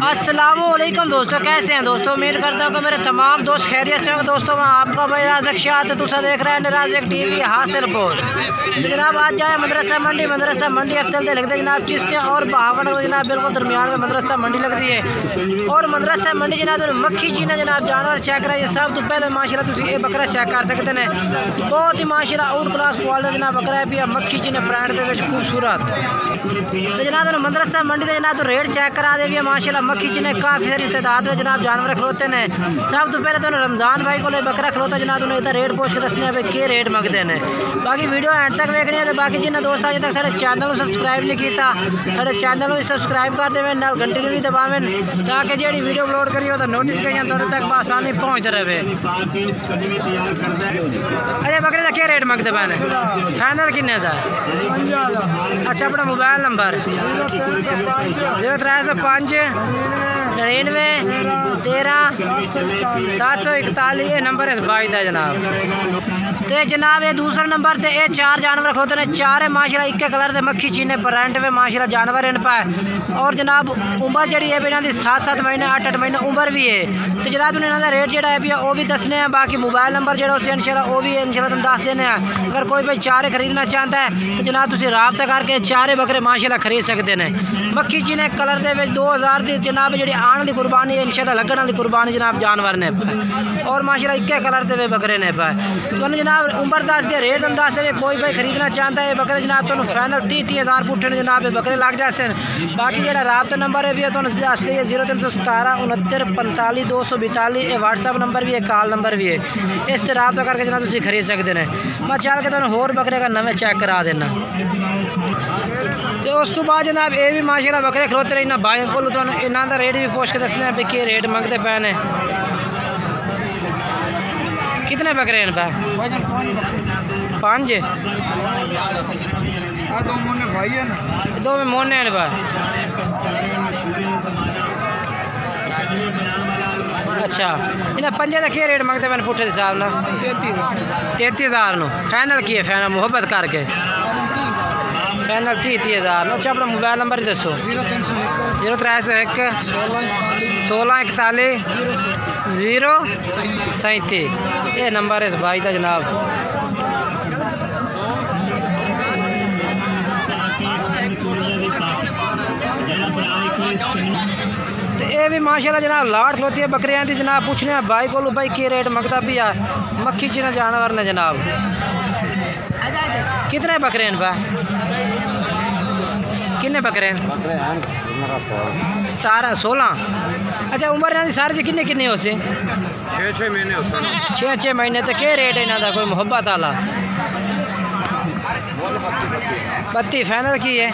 अस्सलामुअलैकुम दोस्तों, कैसे हैं दोस्तों। उम्मीद करता हूँ कि मेरे तमाम दोस्त खैरियत से होंगे। दोस्तों मैं आपका भाई राज़क शाह तुसा देख रहे हैं निराज़क टीवी हासिलपुर। तो जनाब आज जाए मदरसा मंडी अफसल लगते जनाब चिश्तियाँ और बहावट जनाब बिल्कुल दरमियान में मदरसा मंडी लगती है। और मदरसा मंडी जनाब मक्खी चीना जनाब जानवर चेक कराइए। सब तो पहले माशाल्लाह तुसी ये बकरा चेक कर सकते हैं। बहुत ही माशाल्लाह आउट क्लास क्वालिटी जनाब बकरा है पिया मक्खी चीने ब्रांड के खूबसूरत। तो जनाब मदरसा मंडी से जनाब रेट चेक करा देगी माशाल्लाह। मक्खी चीने काफ़ी सारी तादाद में जनाब जानवर खलोते हैं। सब तो पहले तो रमज़ान भाई को बकरा खलोता जनाब उन्हें इधर रेट पूछ के दसने पे के रेट मंगते हैं। बाकी वीडियो एंड तक देखनी है। तो बाकी जिन्हें दोस्त अजे तक साढ़े चैनल को सब्सक्राइब नहीं किया साढ़े चैनल को सब्सक्राइब कर देवें, नाल घंटी भी दबावें ताकि जी वीडियो अपलोड करिए तो नोटिफिकेशन थोड़े तक आसानी पहुँचते रहे। अरे बकरे का क्या रेट मंगते पे फाइनल किन्ने का? अच्छा अपना मोबाइल नंबर 0305 99 13 741 ये नंबर इस भाई का जनाब। तो जनाब ये दूसरा नंबर ते ये चार जानवर खलोते हैं। चार है माशाल्लाह एक कलर के मक्खी चीने ब्रांड में माशाल्लाह जानवर इन पाए। और जनाब उम्र जी है इन्हों की 7-7 महीने 8-8 महीने उम्र भी है। तो जनाब इन्हों का रेट जोड़ा है भी वो भी दसने हैं। बाकी मोबाइल नंबर जो इंशाल्लाह वो भी इंशाल्लाह तुम दस देने हैं। अगर कोई भाई चारे खरीदना चाहता है तो जनाब तुम राबता करके चारे बकरे माशाल्लाह खरीद सकते हैं। मक्खी चीने कलर के 2000 की जनाब जी आने की कुर्बानी इंशाल्लाह लगन वाली कुर्बानी जनाब जानवर ने और माशाल्लाह एक कलर के बकरे ने पाए। तो जनाब उम्र दस दे रेट तुम दस दे। कोई भाई खरीदना चाहता है बकरे जनाब तुम फाइनल 30-30 पुट्ठे जनाब बकरे लग जाते हैं। बाकी जो राबता नंबर है भी तुम दस दिए 0317 69 45 242 ये व्हाट्सअप नंबर भी है, कॉल नंबर भी है। इस तरह राबता करके जनाब तुम खरीद सकते हैं। मैं चल के तुम होर बकरे का नवे चेक करा देना। तो उस तो बाद जनाब ये भी माशाल्लाह बकरे खलोते रहे भाई को इन्हों का रेट भी पूछ के दसना भी कि रेट मंगते पे ने। कितने बकरे हैं पे? 5 दो में मोने हैं पे। अच्छा इन्हें 5 का क्या रेट मंगते पे पुट्ठे हिसाब न? 33,000 फाइनल की है फाइनल मुहब्बत करके फाइनल 30,000। अच्छा अपना मोबाइल नंबर ही दसो। 0301 16 41 037 ये नंबर है इस भाई का जनाब। तो ये भी माशाल्लाह जनाब लाट खलोती है बकरियां की जनाब। पूछने भाई को भाई की रेट मंगता भी है मक्खी चीना जानवर ने जनाब। कितने बकरे हैं भाई? कितने बकरे हैं? 17-16। अच्छा उम्र इन्हों की सारी किन्ने किन्ने हो से? 6-6 महीने हो 6-6 महीने। तो क्या रेट है इन्हों का कोई मुहब्बत वाला? 32 फाइनल की है।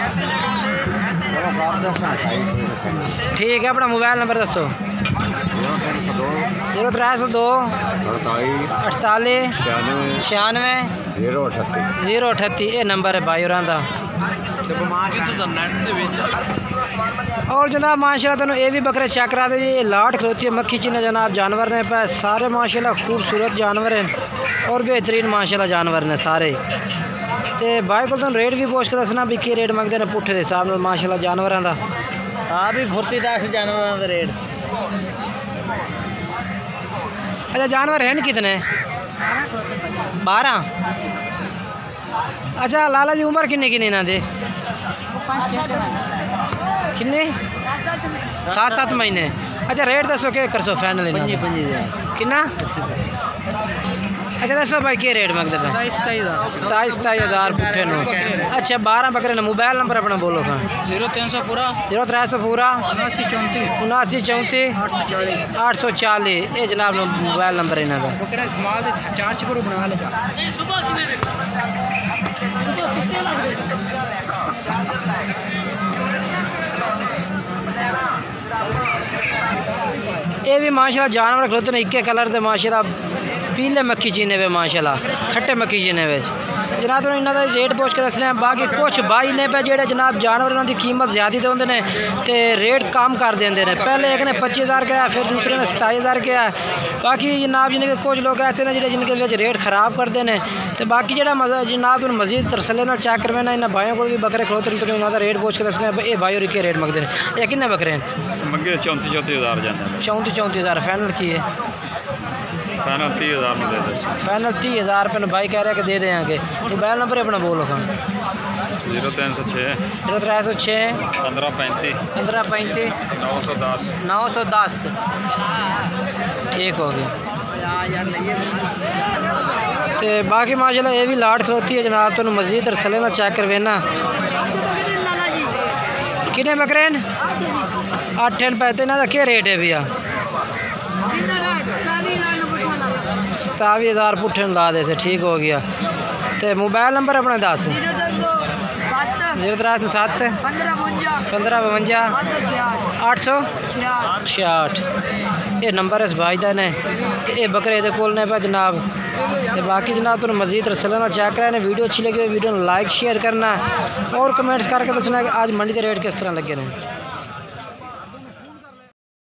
ठीक है अपना मोबाइल नंबर दसो। 0302 48 96 038 ये नंबर है भाई और और जनाब माशाल्लाह तुम ये भी बकरे चेक करा दे। ये लाट खलोती है मक्खी चीना जनाब जानवर ने पे सारे माशाल्लाह खूबसूरत जानवर हैं और बेहतरीन माशाल्लाह जानवर ने सारे। तो भाई को तुम रेट भी पूछ के दसना भी कि रेट मंगते हैं पुट्ठे के हिसाब में माशाल्लाह जानवरों का। हाँ भी फुर्तीदार जानवरों का रेट। अच्छा जानवर हैं कितने? 12। अच्छा लाला जी उम्र किन्नी किन्नी इन्हों दे? किन्ने? 7-7 महीने। अच्छा रेट दसो क्या कर सो फाइनल किन्ना? अच्छा दसो भाई क्या रेट मंगते हैं? 27,000 पुट्ठे नो। अच्छा 12 बकरे ने। मोबाइल नंबर अपना बोलो। 0300 पूरा 7934 840 ये जनाब मोबाइल नंबर है इन्हों ये भी माशाल्लाह जानवर खलोते हैं एक कलर के माशाल्लाह पीले मक्खी चीने पे माशाल्लाह खट्टे मक्खी चीने जनाब तुहानू इन्हां दा रेट पुछ के दसने बाकी कुछ भाई ने पे जेड़े जनाब जानवर उन्हां दी कीमत ज़्यादा दे होंदे ने ते रेट कम कर देंदे ने। पहले एक ने 25,000 का है, फिर दूसरे ने 27,000 का है। बाकी जनाब जिन्हें कुछ लोग ऐसे ने जिनके विच रेट खराब करते हैं। तो बाकी जो जनाब तुम मजीद तरसले नाल चेक करवाना इन्होंने भाइयों को भी बकरे खड़ोते हैं। तो इन्हों का रेट पूछ के दसने ये भाई और के रेट मंगते हैं। ये किन्ने बकरे हैं? मंगे 34,000 जाते 34,000 फाइनल की है? फाइनल 30,000 में दे दो। फाइनल 30,000 रुपये भाई कह रहे हैं कि दे देंगे। मोबाइल नंबर अपना बोलो खां। 0306 0306 1535 1535 910 910 ठीक हो गया। तो बाकी माशाल्लाह ये भी लाट खलोती है जनाब। तुम मजीद तरसले ना चेक करवेना कितने बकरे हैं? 8 रुपए। तो इन्हों का क्या रेट है भैया? 27,000 पुट्ठे ला दे से ठीक हो गया। तो मोबाइल नंबर अपना 10 0307 1552 866 ये नंबर इस भाई का ने। ये बकरे ये कोल ने पे जनाब। तो बाकी जनाब तुम मजीद रसला चेक कराने। वीडियो अच्छी लगी वीडियो लाइक शेयर करना और कमेंट्स करके दसना कि आज मंडी के रेट किस तरह लगे ने।